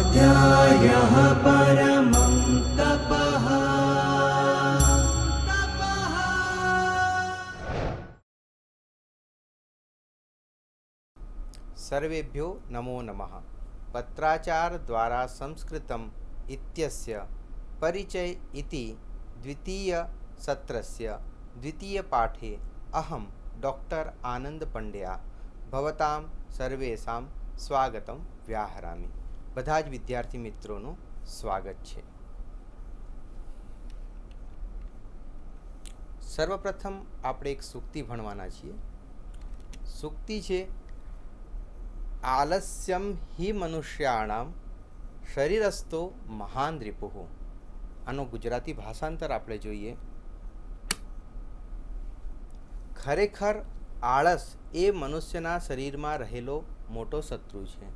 स्वाध्यायः परमं तपः। सर्वेभ्यो नमो नमः। पत्राचार द्वारा संस्कृतम् इत्यस्य परिचय इति द्वितीय सत्रस्य द्वितीय पाठे अहं डॉक्टर आनंद पंड्या भवतां सर्वेषां स्वागतं व्याहरामि। બધા જ વિદ્યાર્થી મિત્રોનું સ્વાગત છે। સર્વપ્રથમ આપણે એક સૂક્તિ ભણવાના છીએ। સૂક્તિ છે આલસ્યમ હિ મનુષ્યાણામ શરીરસ્થો મહાન રિપુઃ। આનો ગુજરાતી ભાષાંતર આપણે જોઈએ। ખરેખર આળસ એ મનુષ્યના શરીરમાં રહેલો મોટો શત્રુ છે।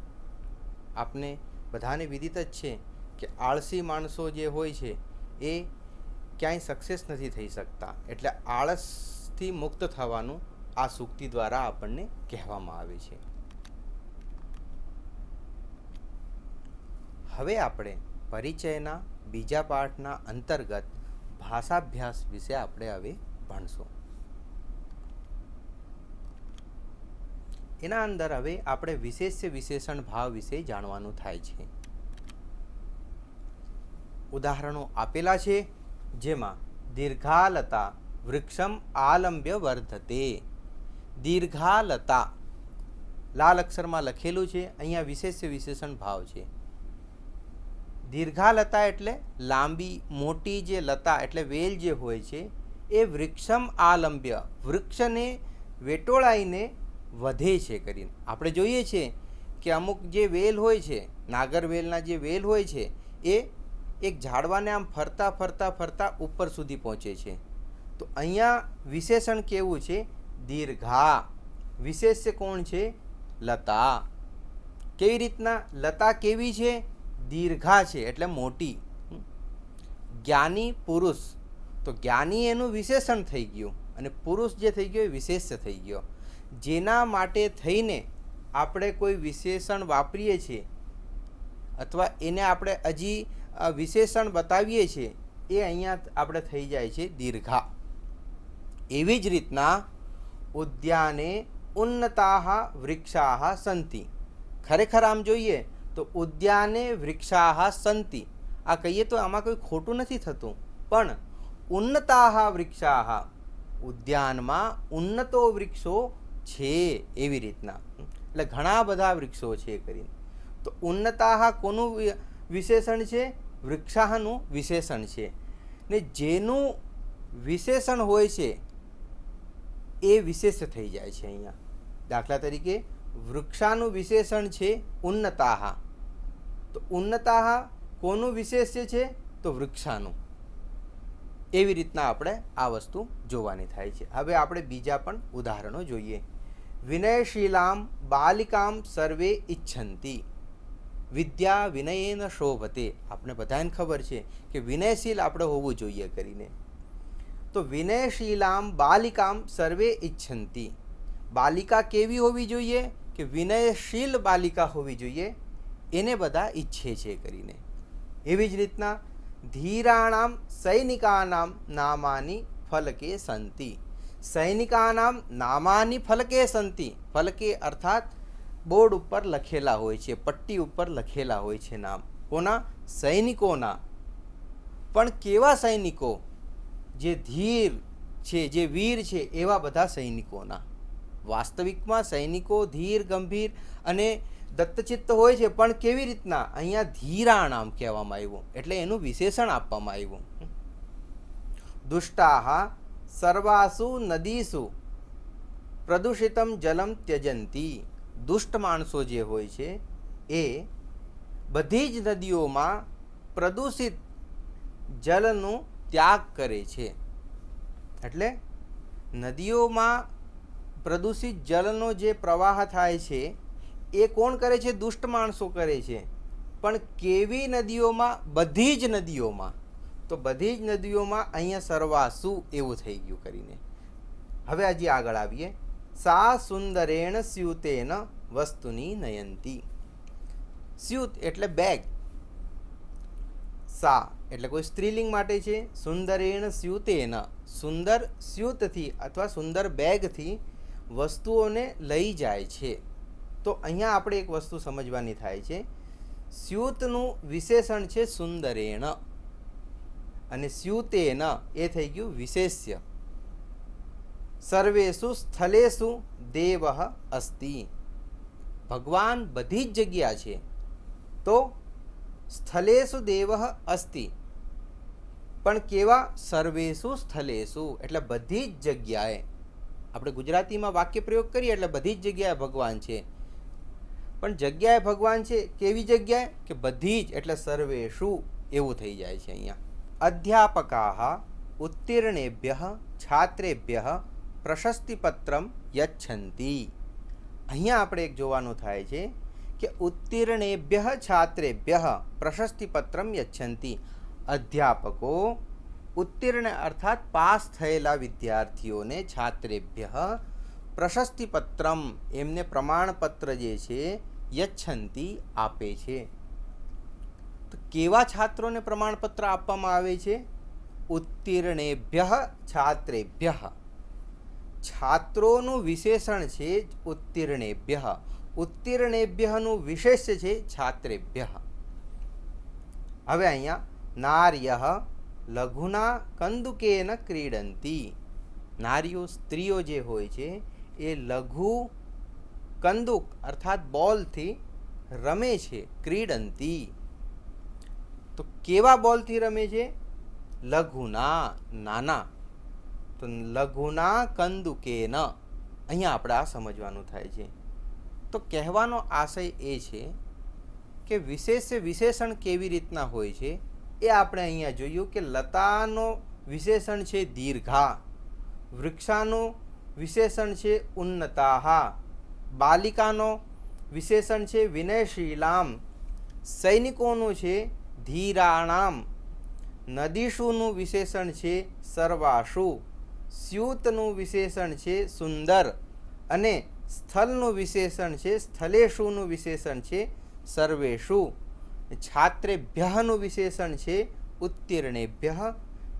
આપને બધાને વિદિત જ છે કે આળસી માણસો જે હોય છે એ ક્યાંય સક્સેસ નથી થઈ શકતા, એટલે આળસથી મુક્ત થવાનું આ સૂક્તિ દ્વારા આપણને કહેવામાં આવે છે। હવે આપણે પરિચયના બીજા પાઠના અંતર્ગત ભાષાભ્યાસ વિશે આપણે હવે ભણશું। એના અંદર હવે આપણે વિશેષ્ય વિશેષણ ભાવ વિશે જાણવાનું થાય છે। ઉદાહરણો આપેલા છે, જેમાં દીર્ઘાલતા વૃક્ષમ આલંબ્ય વર્ધતે। દીર્ઘાલતા લાલ અક્ષરમાં લખેલું છે, અહીંયા વિશેષ્ય વિશેષણ ભાવ છે। દીર્ઘાલતા એટલે લાંબી મોટી જે લતા એટલે વેલ જે હોય છે એ વૃક્ષમ આલંબ્ય વૃક્ષને વેટોળાઈને વધે છે કરીને। આપણે જોઈએ છીએ કે અમુક જે વેલ હોય છે, નાગરવેલના જે વેલ હોય છે એ એક ઝાડવાને આમ ફરતા ફરતા ફરતા ઉપર સુધી પહોંચે છે। તો અહીંયા વિશેષણ કેવું છે? દીર્ઘા। વિશેષ્ય કોણ છે? લતા। કેવી રીતના? લતા કેવી છે? દીર્ઘા છે એટલે મોટી। જ્ઞાની પુરુષ, તો જ્ઞાની એનું વિશેષણ થઈ ગયું અને પુરુષ જે થઈ ગયો એ વિશેષ્ય થઈ ગયો। જેના માટે થઈને આપણે કોઈ વિશેષણ વાપરીએ છીએ અથવા એને આપણે હજી વિશેષણ બતાવીએ છીએ એ અહીંયા આપણે થઈ જાય છે દીર્ઘા। એવી જ રીતના ઉદ્યાને ઉન્નતાઃ વૃક્ષાઃ સંતિ। ખરેખર આમ જોઈએ તો ઉદ્યાને વૃક્ષાઃ સંતિ આ કહીએ તો આમાં કોઈ ખોટું નથી થતું, પણ ઉન્નતાઃ વૃક્ષાઃ ઉદ્યાનમાં ઉન્નતો વૃક્ષો છે એવી રીતના, એટલે ઘણા બધા વૃક્ષો છે કરીને। તો ઉન્નતાઃ કોનું વિશેષણ છે? વૃક્ષાનું વિશેષણ છે ને જેનું વિશેષણ હોય છે એ વિશેષ થઈ જાય છે અહીંયા। દાખલા તરીકે વૃક્ષાનું વિશેષણ છે ઉન્નતાઃ, તો ઉન્નતાઃ કોનું વિશેષ્ય છે? તો વૃક્ષાનું। એવી રીતના આપણે આ વસ્તુ જોવાની થાય છે। હવે આપણે બીજા પણ ઉદાહરણો જોઈએ। વિનયશીલામ બાલિકામ સર્વે ઈચ્છન્તિ, વિદ્યા વિનયેન શોભતે। આપણે બધાને ખબર છે કે વિનયશીલ આપણે હોવું જોઈએ કરીને। તો વિનયશીલામ બાલિકામ સર્વે ઈચ્છન્તિ, બાલિકા કેવી હોવી જોઈએ? કે વિનયશીલ બાલિકા હોવી જોઈએ, એને બધા ઈચ્છે છે કરીને। એવી જ રીતના ધીરાણામ સૈનિકાનામ નામાની ફલકે સંતિ। સૈનિકાનામ નામાની ફલકે સંતિ, ફલકે અર્થાત બોર્ડ ઉપર લખેલા હોય છે, પટ્ટી ઉપર લખેલા હોય છે નામ કોના? સૈનિકોના। પણ કેવા સૈનિકો? જે ધીર છે, જે વીર છે એવા બધા સૈનિકોના। વાસ્તવિકમાં સૈનિકો ધીર ગંભીર અને દત્તચિત્ત હોય છે, પણ કેવી રીતના? અહીંયા ધીરાણામ કહેવામાં આવ્યું એટલે એનું વિશેષણ આપવામાં આવ્યું। દુષ્ટાઃ સર્વાસુ નદીસુ પ્રદૂષિતમ જલમ ત્યજંતી। દુષ્ટ માણસો જે હોય છે એ બધી જ નદીઓમાં પ્રદૂષિત જલનો ત્યાગ કરે છે। એટલે નદીઓમાં પ્રદૂષિત જલનો જે પ્રવાહ થાય છે એ કોણ કરે છે? દુષ્ટ માણસો કરે છે। પણ કેવી નદીઓમાં? બધી જ નદીઓમાં। તો બધી જ નદીઓમાં અહીંયા સર્વાસુ એવું થઈ ગયું કરીને। હવે હજી આગળ આવીએ। સા સુંદરેણ સ્યુતેન વસ્તુની નયંતી। સ્યુત એટલે બેગ, સા એટલે કોઈ સ્ત્રીલિંગ માટે છે. સુંદરેણ સ્યુતેન, સુંદર સ્યુતથી અથવા સુંદર બેગથી વસ્તુઓને લઈ જાય છે. તો અહીંયા આપણે એક વસ્તુ સમજવાની થાય છે. સ્યુતનું વિશેષણ છે સુંદરેણ અને સ્યુતેન એ થઈ ગયું વિશેષ્ય. સર્વેષુ સ્થલેષુ દેવઃ અસ્તિ, ભગવાન બધી જ જગ્યા છે. તો સ્થલેષુ દેવઃ અસ્તિ, પણ કેવા? સર્વેષુ સ્થલેષુ એટલે બધી જ જગ્યાએ. આપણે ગુજરાતીમાં વાક્ય પ્રયોગ કરીએ એટલે બધી જ જગ્યાએ ભગવાન છે. પણ જગ્યાએ ભગવાન છે કેવી જગ્યાએ? કે બધી જ એટલે સર્વેષુ એવું થઈ જાય છે અહીંયા. અધ્યાપકાઃ ઉત્તીર્ણેભ્યઃ છાત્રેભ્યઃ પ્રશસ્તિપત્રમ યચ્છન્તિ. અહીંયા આપણે એક જોવાનું થાય છે કે ઉત્તીર્ણેભ્યઃ છાત્રેભ્યઃ પ્રશસ્તિપત્રમ યચ્છન્તિ. અધ્યાપકો ઉત્તીર્ણ અર્થાત પાસ થયેલા વિદ્યાર્થીઓને છાત્રેભ્યઃ પ્રશસ્તિપત્રમ એમને પ્રમાણપત્ર જે છે યચ્છન્તિ આપે છે. તો કેવા છાત્રોને પ્રમાણપત્ર આપવામાં આવે છે? ઉત્તીર્ણેભ્યઃ છાત્રેભ્યઃ. છાત્રોનું વિશેષણ છે ઉત્તીર્ણેભ્યઃ, ઉત્તીર્ણેભ્યઃનું વિશેષ છે છાત્રેભ્યઃ. હવે અહીંયા નાર્યઃ લઘુના કંદુકેન ક્રીડંતી. નારીઓ સ્ત્રીઓ જે હોય છે એ લઘુ કંદુક અર્થાત બોલથી રમે છે. ક્રીડંતી તો કેવા બોલથી રમે છે? લઘુના નાના. તો લઘુના કંદુકેન અહીંયા આપણે આ સમજવાનું થાય છે. તો કહેવાનો આશય એ છે કે વિશેષણ કેવી રીતના હોય છે એ આપણે અહીંયા જોયું કે લતાનો વિશેષણ છે દીર્ઘા, વૃક્ષાનું વિશેષણ છે ઉન્નતાહા, બાલિકાનો વિશેષણ છે વિનયશીલામ, સૈનિકોનું છે ધીરાણામ, નદીશુનું વિશેષણ છે સર્વાશુ, સ્યુતનું વિશેષણ છે સુંદર અને સ્થલનું વિશેષણ છે સ્થલેશુનું વિશેષણ છે સર્વેષુ, છાત્રેભ્યઃનું વિશેષણ છે ઉત્તીર્ણેભ્યઃ.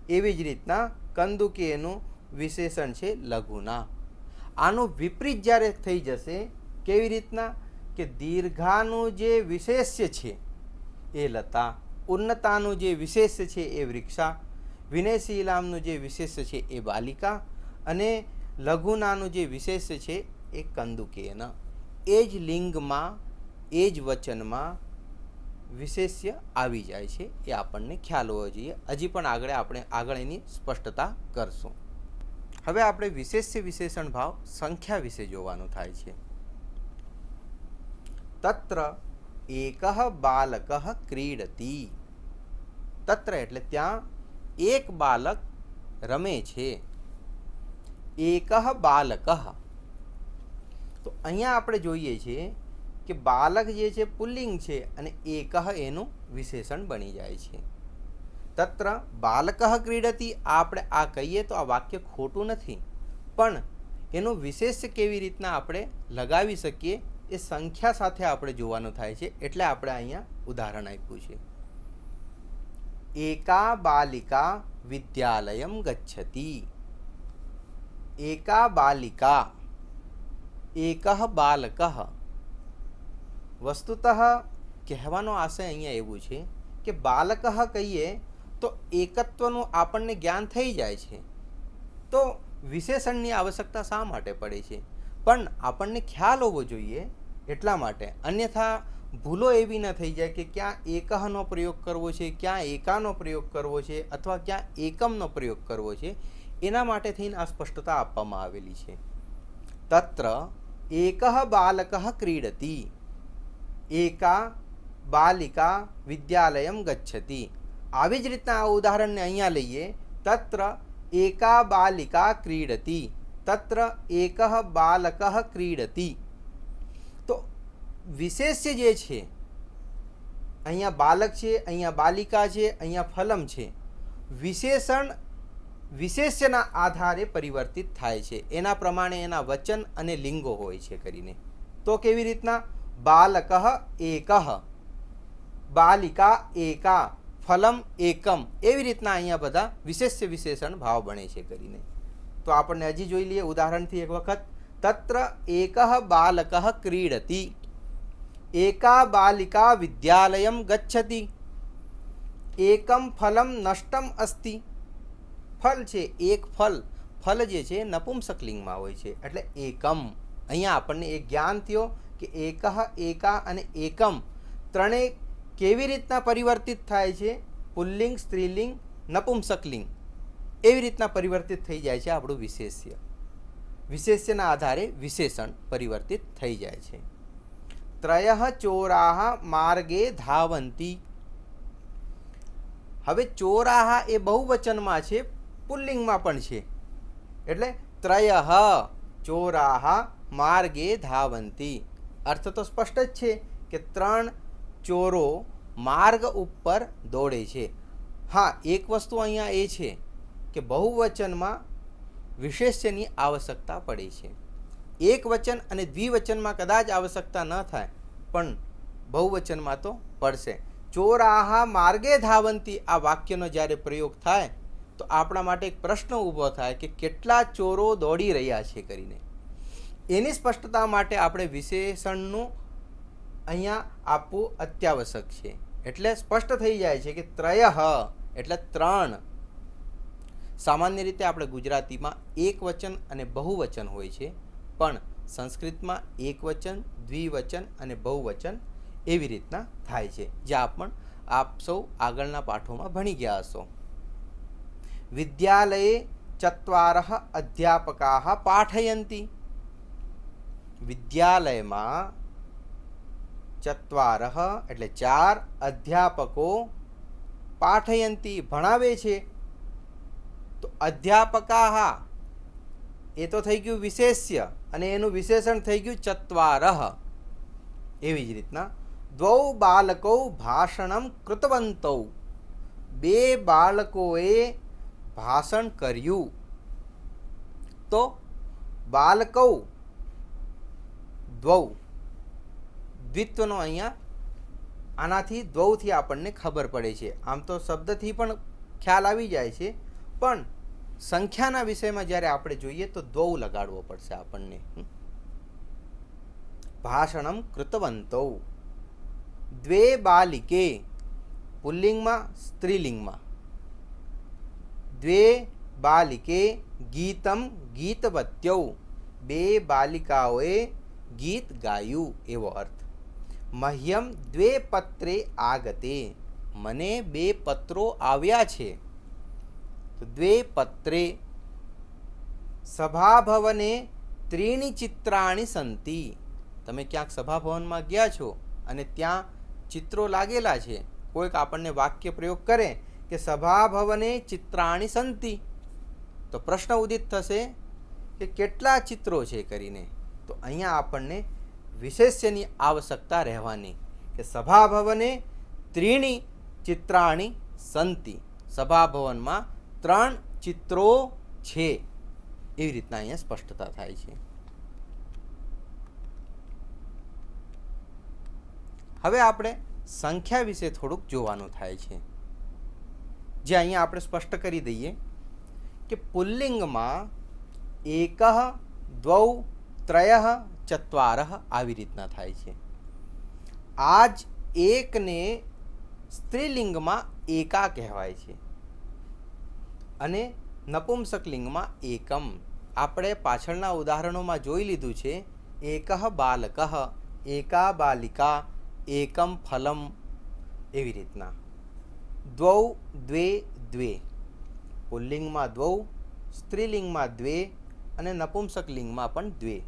એવી જ રીતના કંદુકેનું વિશેષણ છે લઘુના. આનું વિપરીત જ્યારે થઈ જશે કેવી રીતના? કે દીર્ઘાનું જે વિશેષ્ય છે એ લતા, ઉન્નતાનું જે વિશેષ્ય છે એ વૃક્ષા, વિનયશીલામનું જે વિશેષ્ય છે એ બાલિકા અને લઘુનાનું જે વિશેષ્ય છે એ કંદુકેન. એ જ લિંગમાં એ જ વચનમાં વિશેષ્ય આવી જાય છે એ આપણને ખ્યાલ હોવો જોઈએ. હજી પણ આગળ એની સ્પષ્ટતા કરશું. હવે આપણે વિશેષ્ય વિશેષણ ભાવ સંખ્યા વિશે જોવાનું થાય છે. તત્ર એકઃ બાલકઃ ક્રીડતિ. તત્ર એટલે ત્યાં એક બાલક રમે છે. એકઃ બાલકઃ. તો અહીંયા આપણે જોઈએ છીએ કે બાલક જે છે પુલ્લિંગ છે અને એકઃ એનું વિશેષણ બની જાય છે. તત્ર બાલકઃ ક્રીડતિ આપણે આ કહીએ તો આ વાક્ય ખોટું નથી, પણ એનું વિશેષ કેવી રીતના આપણે લગાવી શકીએ એ સંખ્યા સાથે આપણે જોવાનું થાય છે. એટલે આપણે અહીંયા ઉદાહરણ આપ્યું છે. એકા બાલિકા વિદ્યાલયમ ગચ્છતિ. એકા બાલિકા, એકઃ બાલકઃ. વસ્તુતઃ કહેવાનો આશય અહીંયા એવું છે કે બાલકઃ કહીએ તો એકત્વનું આપણને જ્ઞાન થઈ જાય છે, તો વિશેષણની આવશ્યકતા શા માટે પડે છે? પણ આપણને ખ્યાલ હોવો જોઈએ એટલા માટે. અન્યથા ભૂલો એવી ન થઈ જાય કે ક્યાં એકહનો પ્રયોગ કરવો છે, ક્યાં એકાનો પ્રયોગ કરવો છે અથવા ક્યાં એકમનો પ્રયોગ કરવો છે. એના માટે થઈને આ સ્પષ્ટતા આપવામાં આવેલી છે. તત્ર એકઃ બાલકઃ ક્રીડતિ. એકા બાલિકા વિદ્યાલયમ ગચ્છતિ. આવી જ રીતના આ ઉદાહરણને અહીંયા લઈએ. તત્ર એકા બાલિકા ક્રીડતિ, તત્ર એકઃ બાલકઃ ક્રીડતિ. તો વિશેષ્ય જે છે અહીંયા બાલક છે, અહીંયા બાલિકા છે, અહીંયા ફલમ છે. વિશેષ્યના આધારે પરિવર્તિત થાય છે. એના પ્રમાણે એના વચન અને લિંગો હોય છે કરીને. તો કેવી રીતના? બાલકઃ એકઃ, બાલિકા એકા, ફલમ એકમ, એવી રીતના અહીંયા બધા વિશેષ્ય વિશેષણ ભાવ બને છે કરીને. તો આપણને હજી જોઈ લઈએ ઉદાહરણથી એક વખત. તત્ર એકઃ બાલકઃ ક્રીડતિ, એકા બાલિકા વિદ્યાલયમ ગચ્છતિ, એકમ ફલમ નષ્ટમ અસ્તિ. ફલ છે એક ફલ, ફલ જે છે નપુંસકલિંગમાં હોય છે એટલે એકમ. અહીંયા આપણને એક જ્ઞાન થયો કે એકઃ, એકા અને એકમ ત્રણેય કેવી રીતના પરિવર્તિત થાય છે, પુલ્લિંગ, સ્ત્રીલિંગ, નપુંસકલિંગ, એવી રીતના પરિવર્તિત થઈ જાય છે આપણું વિશેષ્ય. વિશેષ્યના આધારે વિશેષણ પરિવર્તિત થઈ જાય છે. ત્રયઃ ચોરાહ માર્ગે ધાવંતી. હવે ચોરાહ એ બહુવચનમાં છે, પુલ્લિંગમાં પણ છે, એટલે ત્રયઃ ચોરાહ માર્ગે ધાવંતી. અર્થ તો સ્પષ્ટ જ છે કે ત્રણ ચોરો માર્ગ ઉપર દોડે છે. હા, એક વસ્તુ અહીંયા એ છે કે બહુવચનમાં વિશેષ્યની આવશ્યકતા પડે છે. એક વચન અને દ્વિવચનમાં કદાચ આવશ્યકતા ન થાય, પણ બહુવચનમાં તો પડશે. ચોરાહ માર્ગે ધાવંતી આ વાક્યનો જ્યારે પ્રયોગ થાય તો આપણા માટે એક પ્રશ્ન ઊભો થાય કે કેટલા ચોરો દોડી રહ્યા છે કરીને. એની સ્પષ્ટતા માટે આપણે વિશેષણનું અહીંયા આપવું અત્યાવશ્યક છે. એટલે સ્પષ્ટ થઈ જાય છે કે ત્રયઃ એટલે ત્રણ. સામાન્ય રીતે આપણે ગુજરાતીમાં એક વચન અને બહુવચન હોય છે, પણ સંસ્કૃતમાં એક વચન, દ્વિવચન અને બહુવચન એવી રીતના થાય છે, જે આપ સૌ આગળના પાઠોમાં ભણી ગયા હશો. વિદ્યાલયે ચત્વારઃ અધ્યાપકાઃ પાઠયન્તિ. વિદ્યાલયમાં ચત્વારઃ એટલે ચાર, અધ્યાપકો પાઠયન્તિ ભણાવે છે. તો અધ્યાપકાઃ એ તો થઈ ગયું વિશેષ્ય અને એનું વિશેષણ થઈ ગયું ચત્વારઃ. એવી જ રીતના દ્વૌ બાલકૌ ભાષણમ કૃતવંતૌ, બે બાળકોએ ભાષણ કર્યું. તો બાલકૌ દ્વૌ, દ્વિત્વનો અહીંયા આનાથી દ્વૌથી આપણને ખબર પડે છે. આમ તો શબ્દથી પણ ખ્યાલ આવી જાય છે, પણ સંખ્યાના વિષયમાં જ્યારે આપણે જોઈએ તો દ્વૌ લગાડવો પડશે આપણને. ભાષણમ કૃતવંતૌ. દ્વે બાલિકે, પુલ્લિંગમાં સ્ત્રીલિંગમાં. દ્વે બાલિકે ગીતમ ગીતવત્યૌ, બે બાલિકાઓએ ગીત ગાયું એવો અર્થ. મહ્યમ દ્વે પત્રે આગતે, મને બે પત્રો આવ્યા છે. તો દ્વે પત્રે. સભાભવને ત્રીણી ચિત્રાણી સંતિ. તમે ક્યાંક સભાભવનમાં ગયા છો અને ત્યાં ચિત્રો લાગેલા છે, કોઈક આપણને વાક્ય પ્રયોગ કરે કે સભાભવને ચિત્રાણી સંતિ, તો પ્રશ્ન ઉદિત થશે કે કેટલા ચિત્રો છે કરીને. તો અહીંયા આપણને વિશેષ્યની આવશ્યકતા રહેવાની કે સભાભવને ત્રીણી ચિત્રાણી સંતિ, સભાભવનમાં ત્રણ ચિત્રો છે. એવી રીતના અહીંયા સ્પષ્ટતા થાય છે. હવે આપણે સંખ્યા વિશે થોડુંક જોવાનું થાય છે, જે અહીંયા આપણે સ્પષ્ટ કરી દઈએ કે પુલ્લિંગમાં એકઃ, દ્વૌ, ત્રયઃ, ચત્વારઃ આવી રીતના થાય છે. આ જ એકને સ્ત્રીલિંગમાં એકા કહેવાય છે અને નપુંસકલિંગમાં એકમ. આપણે પાછળના ઉદાહરણોમાં જોઈ લીધું છે. એકઃ બાલકઃ, એકા બાલિકા, એકમ ફલમ, એવી રીતના. દ્વૌ, દ્વે, દ્વે. પુલ્લિંગમાં દ્વૌ, સ્ત્રીલિંગમાં દ્વે અને નપુંસકલિંગમાં પણ દ્વે.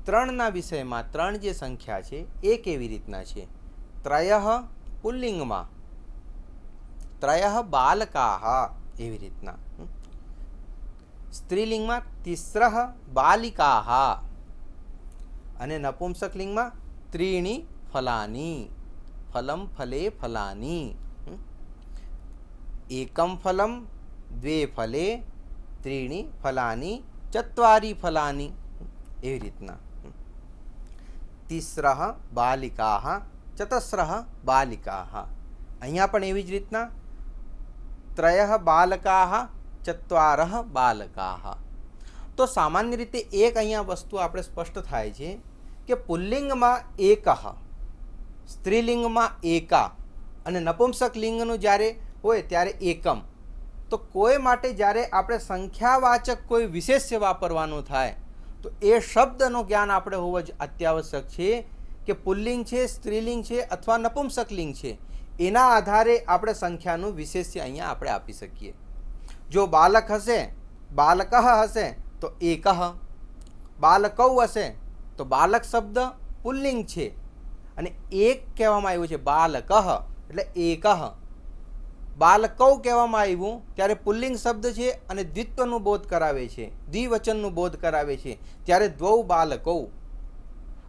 ત્રણના વિષયમાં ત્રણ જે સંખ્યા છે એ કેવી રીતના છે? ત્રયઃ પુલ્લિંગમાં, ત્રયઃ બાલકાઃ એવી રીતના. સ્ત્રીલિંગમાં તિસ્રઃ બાલિકાઃ અને નપુંસકલિંગમાં ત્રીણી ફલાની, ફલમ ફલે ફલાની. એકમ ફલમ, દ્વે ફલે, ત્રીણી ફલાની, ચત્વારી ફલાની, એવી રીતના. તિસ્રઃ બાલિકાઃ ચતસ્રઃ બાલિકાઃ. અહીંયા પણ એવી જ રીતના ત્રયઃ બાલકાઃ ચત્વારઃ બાલકાઃ. તો સામાન્ય રીતે એક અહીંયા વસ્તુ આપણે સ્પષ્ટ થાય છે કે પુલ્લિંગમાં એકઃ, સ્ત્રીલિંગમાં એકા અને નપુંસક લિંગનું જ્યારે હોય ત્યારે એકમ. તો કોઈ માટે જ્યારે આપણે સંખ્યાવાચક કોઈ વિશેષ્ય વાપરવાનું થાય તો એ શબ્દનું જ્ઞાન આપણે હોવું જ અત્યાવશ્યક છે કે પુલ્લિંગ છે, સ્ત્રીલિંગ છે અથવા નપુંસક લિંગ છે, એના આધારે આપણે સંખ્યાનું વિશેષ્ય અહીંયા આપણે આપી શકીએ. જો બાલક હશે, બાલકઃ હશે તો એકઃ, બાલકૌ હશે તો બાલક શબ્દ પુલ્લિંગ છે અને એક કહેવામાં આવ્યું છે બાલકઃ એટલે એકઃ. બાલકૌ કહેવામાં આવ્યું ત્યારે પુલ્લિંગ શબ્દ છે અને દ્વિત્વનું બોધ કરાવે છે, દ્વિવચનનું બોધ કરાવે છે, ત્યારે દ્વૌ બાલકૌ.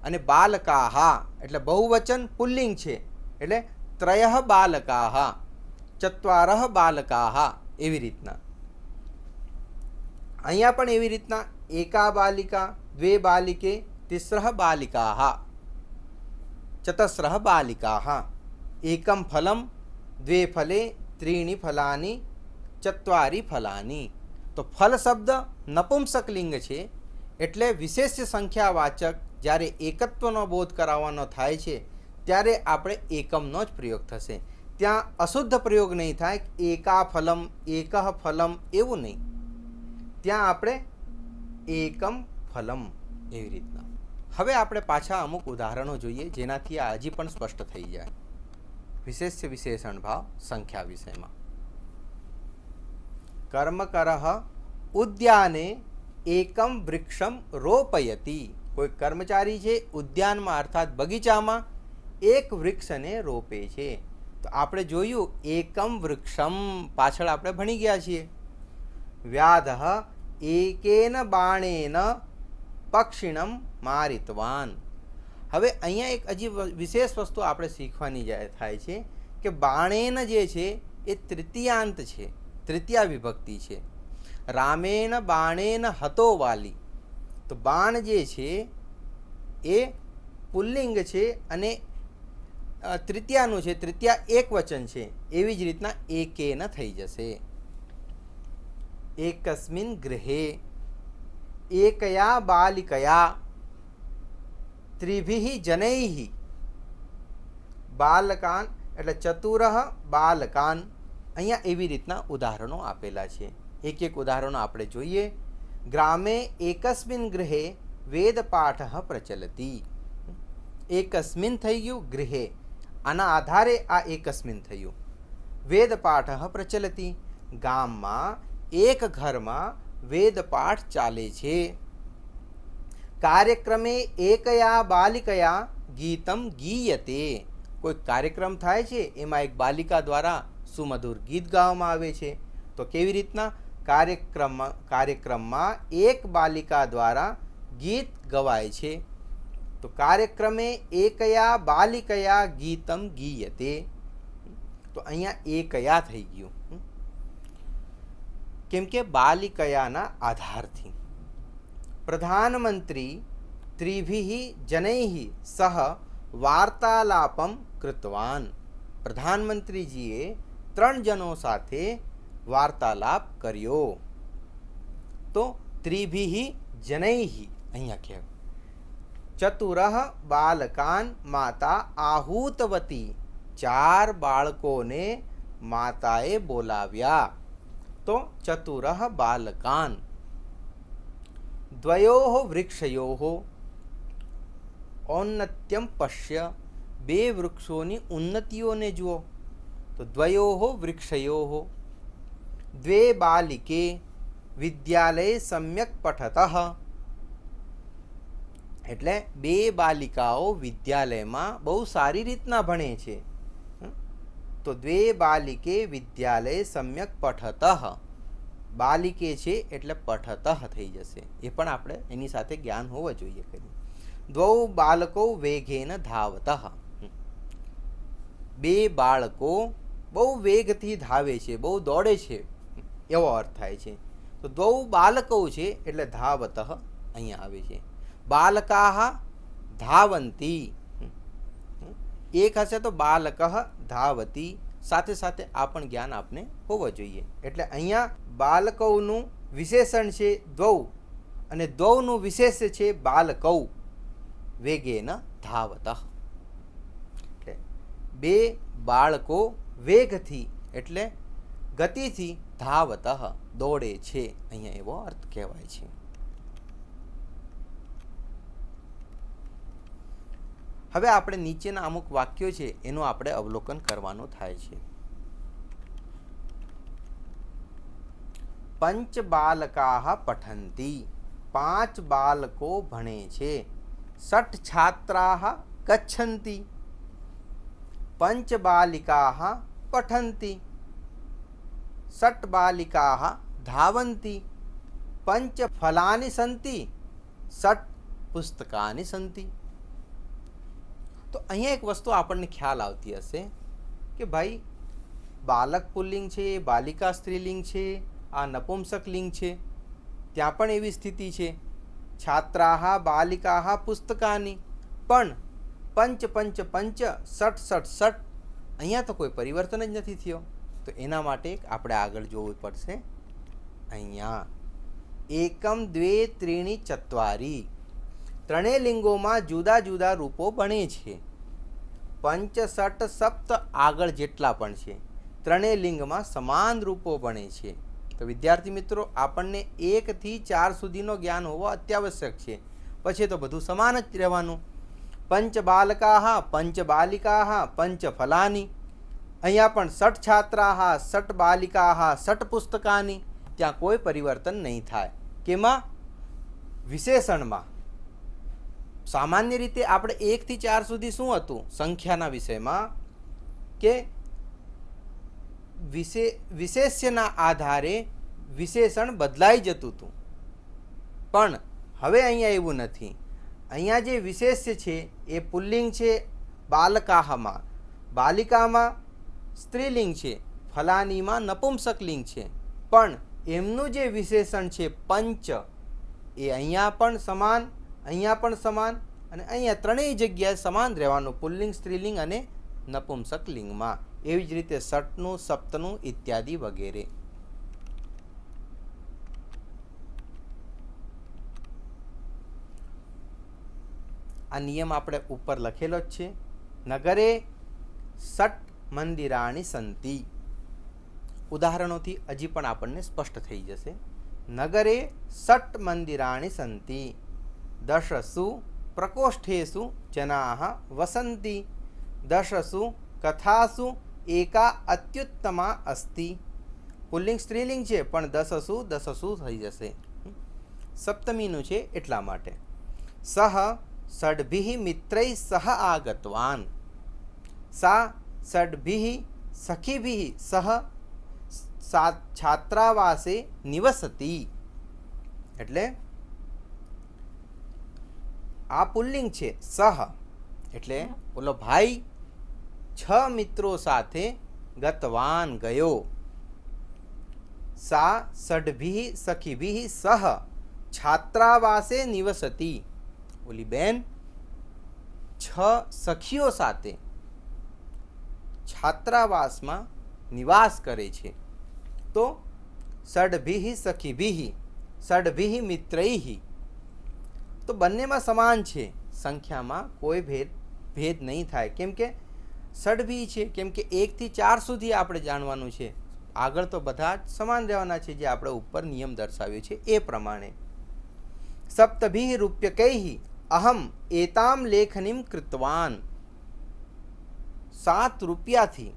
અને બાલકાઃ એટલે બહુવચન પુલ્લિંગ છે એટલે ત્રયઃ બાલકાઃ ચત્વારઃ બાલકાઃ. એવી રીતના અહીંયા પણ એવી રીતના એકા બાલિકા, દ્વે બાલિકે, તિસ્રઃ બાલિકાઃ, ચતસ્રઃ બાલિકાઃ. એકમ ફલમ, દ્વે ફલે, ત્રીણી ફલાની, ચત્વારી ફલાની. તો ફલ શબ્દ નપુંસક લિંગ છે એટલે વિશેષ સંખ્યાવાચક જ્યારે એકત્વનો બોધ કરાવવાનો થાય છે ત્યારે આપણે એકમનો જ પ્રયોગ થશે. ત્યાં અશુદ્ધ પ્રયોગ નહીં થાય, એકા ફલમ, એકઃ ફલમ એવું નહીં. ત્યાં આપણે એકમ ફલમ એવી રીતના. હવે આપણે પાછા અમુક ઉદાહરણો જોઈએ જેનાથી આ હજી પણ સ્પષ્ટ થઈ જાય વિશેષ્ય વિશેષણ ભાવ સંખ્યા વિષયમાં. કર્મકરઃ ઉદ્યાને એકમ વૃક્ષમ રોપયતિ. કોઈ કર્મચારી છે ઉદ્યાનમાં અર્થાત બગીચામાં એક વૃક્ષને રોપે છે. તો આપણે જોયું એકમ વૃક્ષમ પાછળ આપણે ભણી ગયા છીએ. વ્યાધઃ એકેન બાણેન પક્ષિણમ મારિતવાન. હવે અહીંયા એક હજી વિશેષ વસ્તુ આપણે શીખવાની થાય છે કે બાણેન જે છે એ તૃતીયાંત છે, તૃતીયા વિભક્તિ છે. રામેણ બાણેન હતો વાલી. તો બાણ જે છે એ પુલ્લિંગ છે અને તૃતીયાનું છે, તૃતીયા એક વચન છે. એવી જ રીતના એકેન થઈ જશે. એકસ્મિન ગૃહે એકયા બાલિકયા ત્રિભિઃ જનૈઃ બાલકાન એટલે ચતુરઃ બાલકાન. અહીંયા એવી રીતના ઉદાહરણો આપેલા છે. એક એક ઉદાહરણો આપણે જોઈએ. ગ્રામે એકસ્મિન ગૃહે વેદપાઠ પ્રચલતિ. એકસ્મિન થઈ ગયું ગૃહે, આના આધારે આ એકસ્મિન થયું. વેદપાઠ પ્રચલતિ ગામમાં એક ઘરમાં વેદપાઠ ચાલે છે. કાર્યક્રમે એકયા બાલિકયા ગીતમ ગીયતે. કોઈ કાર્યક્રમ થાય છે એમાં એક બાલિકા દ્વારા સુમધુર ગીત ગાવામાં આવે છે. તો કેવી રીતના કાર્યક્રમમાં એક બાલિકા દ્વારા ગીત ગવાય છે. તો કાર્યક્રમે એકયા બાલિકયા ગીતમ ગીયતે. તો અહીંયા એકયા થઈ ગયું કેમ કે બાલિકયાના આધારથી. પ્રધાનમંત્રી ત્રિભિઃ જનૈઃ સહ વાર્તાલાપમ કૃતવાન. પ્રધાનમંત્રીજીએ 3 જનો સાથે વાર્તાલાપ કર્યો. તો ત્રિભિઃ જનૈઃ અહીંયા કહેવાય. ચતુરઃ બાલકાન માતા આહૂતવતી. 4 બાળકોને માતાએ બોલાવ્યા. તો ચતુરઃ બાલકાન. દ્વયોઃ વૃક્ષયોઃ ઔન્નત્યમ પશ્ય. 2 વૃક્ષોની ઉન્નતિઓને જુઓ. તો દ્વયોઃ વૃક્ષયોઃ. દ્વે બાલિકે વિદ્યાલયે સમ્યક પઠતઃ. એટલે 2 બાલિકાઓ વિદ્યાલયમાં બહુ સારી રીતના ભણે છે. તો દ્વે બાલિકે વિદ્યાલયે સમ્યક પઠતઃ. બાલિકે છે એટલે પઠતઃ થઈ જશે. એ પણ આપણે એની સાથે જ્ઞાન હોવું જોઈએ. દ્વૌ બાલકો વેગેન ધાવતઃ. 2 બાળકો બહુ વેગથી ધાવે છે, બહુ દોડે છે એવો અર્થ થાય છે. તો દ્વૌ બાલકો છે એટલે ધાવતઃ અહીંયા આવે છે. બાલકાઃ ધાવંતી. એક હશે તો બાલક ધાવતી, સાથે સાથે આ પણ જ્ઞાન આપને હોવો જોઈએ. એટલે અહીંયા બાલકૌનું વિશેષણ છે દ્વૌ અને દ્વૌનું વિશેષ છે બાલકૌ વેગેન ધાવત. એટલે બે બાળકો વેગથી એટલે ગતિથી ધાવત દોડે છે, અહીંયા એવો અર્થ કહેવાય છે. હવે આપણે નીચેના અમુક વાક્યો છે એનું આપણે અવલોકન કરવાનું થાય છે. પંચ બાલકાહ પઠંતી, 5 બાળકો ભણે છે. 60 છાત્રાહ ગચ્છન્તિ, 5 બાલિકાહ પઠંતી. 60 બાલિકાહ ધાવન્તિ, 5 ફલાની સંતિ, 60 પુસ્તકાની સંતિ. તો અહીંયા એક વસ્તુ આપણને ખ્યાલ આવતી હશે કે ભાઈ બાલક પુલ્લિંગ છે, બાલિકા સ્ત્રીલિંગ છે, આ નપુંસક લિંગ છે, ત્યાં પણ એવી સ્થિતિ છે. છાત્રાહ બાલિકાહ પુસ્તકાની, પણ પંચ પંચ પંચ 60 60 60, અહીંયા તો કોઈ પરિવર્તન જ નથી થયો. તો એના માટે આપણે આગળ જોવું પડશે. અહીંયા એકમ દ્વે ત્રીણી ચત્વારી, ત્રણેય લિંગોમાં જુદા જુદા રૂપો બને છે. 5 6 7 આગળ જેટલા પણ છે ત્રણેય લિંગમાં સમાન રૂપો બને છે. તો વિદ્યાર્થી મિત્રો, આપણને 1 થી 4 સુધીનો જ્ઞાન હોવો અત્યાવશ્યક છે, પછી તો બધું સમાન જ રહેવાનું. પંચ બાલકાહ, પંચ બાલિકાહ, પંચ ફલાની. અહીંયા પણ 60 છાત્રાહ, 60 બાલિકાહ, 60 પુસ્તકાની. ત્યાં કોઈ પરિવર્તન નહીં થાય. કેમાં? વિશેષણમાં. સામાન્ય રીતે આપણે 1 થી 4 સુધી શું હતું સંખ્યાના વિષયમાં કે વિશેષ્યના આધારે વિશેષણ બદલાઈ જતું હતું, પણ હવે અહીંયા એવું નથી. અહીંયા જે વિશેષ્ય છે એ પુલ્લિંગ છે બાલકાહમાં, બાલિકામાં સ્ત્રીલિંગ છે, ફલાનીમાં નપુંસકલિંગ છે, પણ એમનું જે વિશેષણ છે પંચ એ અહીંયા પણ સમાન, અહીંયા પણ સમાન, અને અહીંયા ત્રણેય જગ્યાએ સમાન રહેવાનું પુલ્લિંગ, સ્ત્રીલિંગ અને નપુંસક લિંગમાં. એવી જ રીતે 60નું, 7નું ઇત્યાદિ વગેરે. આ નિયમ આપણે ઉપર લખેલો જ છે. નગરે 60 મંદિરાણી સંતિ. ઉદાહરણોથી હજી પણ આપણને સ્પષ્ટ થઈ જશે. નગરે 60 મંદિરાણી સંતિ, 10 પ્રકોષ્ઠેષુ જનાઃ વસંતિ, 10 કથાસુ એકા અત્યુત્તમા અસ્તિ. પુલ્લિંગ સ્ત્રીલિંગ છે પણ 10 થઈ જશે. સપ્તમીનું છે એટલા માટે. સહ ષડભિઃ મિત્રૈઃ સહ આગતવાન, સા ષડભિઃ સખીભિઃ સહ છાત્રાવાસે નિવસતિ. એટલે આ પુલ્લિંગ છે સહ, એટલે બોલો ભાઈ 6 મિત્રો સાથે ગતવાન ગયો. સા ષડભિઃ સખીભિઃ સહ છાત્રાવાસે નિવસતિ. ઓલી બેન 6 સખીઓ સાથે છાત્રાવાસમાં નિવાસ કરે છે. તો ષડભિઃ સખીભિઃ, ષડભિઃ મિત્રૈઃ, તો બંનેમાં સમાન છે, સંખ્યામાં કોઈ ભેદ નહીં થાય. કેમ કે ષડભિઃ છે, કેમ કે 1 થી 4 સુધી આપણે જાણવાનું છે, આગળ તો બધા જ સમાન રહેવાના છે, જે આપણે ઉપર નિયમ દર્શાવ્યો છે એ પ્રમાણે. સપ્તભિઃ રૂપ્યકૈઃ અહમ એતામ લેખનીમ કૃતવાન. 7 રૂપિયાથી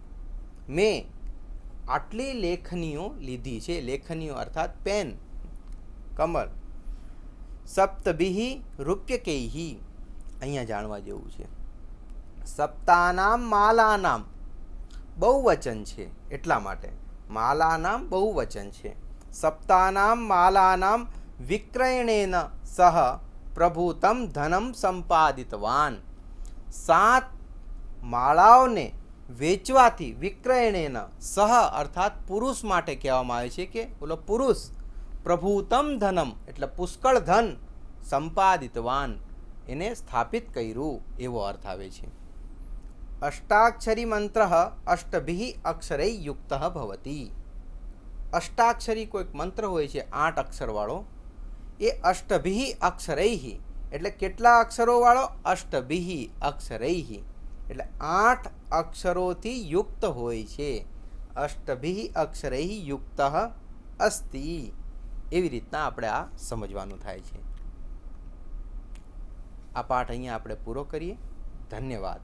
મેં આટલી લેખનીઓ લીધી છે. લેખનીઓ અર્થાત પેન, કમર. સપ્તભિઃ રૂપ્યકૈઃ, અહીંયા જાણવા જેવું છે. સપ્તાનામ માલાનામ બહુવચન છે એટલા માટે. માલાનામ બહુવચન છે. સપ્તાનામ માલાનામ વિક્રયણેન સહ પ્રભુતમ ધનમ સંપાદિતવાન. 7 માળાઓને વેચવાથી વિક્રયણેન સહ અર્થાત પુરુષ માટે કહેવામાં આવે છે કે બોલો પુરુષ પ્રભુતમ ધનમ એટલે પુષ્કળ ધન સંપાદિતવાન એને સ્થાપિત કર્યું એવો અર્થ આવે છે. અષ્ટાક્ષરી મંત્ર અષ્ટભિઃ અક્ષરૈ યુક્ત ભવતી. અષ્ટાક્ષરી કોઈક મંત્ર હોય છે 8 અક્ષરવાળો, એ અષ્ટભિઃ અક્ષરૈઃ એટલે કેટલા અક્ષરોવાળો? અષ્ટભિઃ અક્ષરૈઃ એટલે 8 અક્ષરોથી યુક્ત હોય છે. અષ્ટભિઃ અક્ષરૈઃ યુક્ત અસ્તિ. એવી રીતના આપણે આ સમજવાનું થાય છે. આ પાઠ અહીંયા આપણે પૂરો કરીએ. ધન્યવાદ.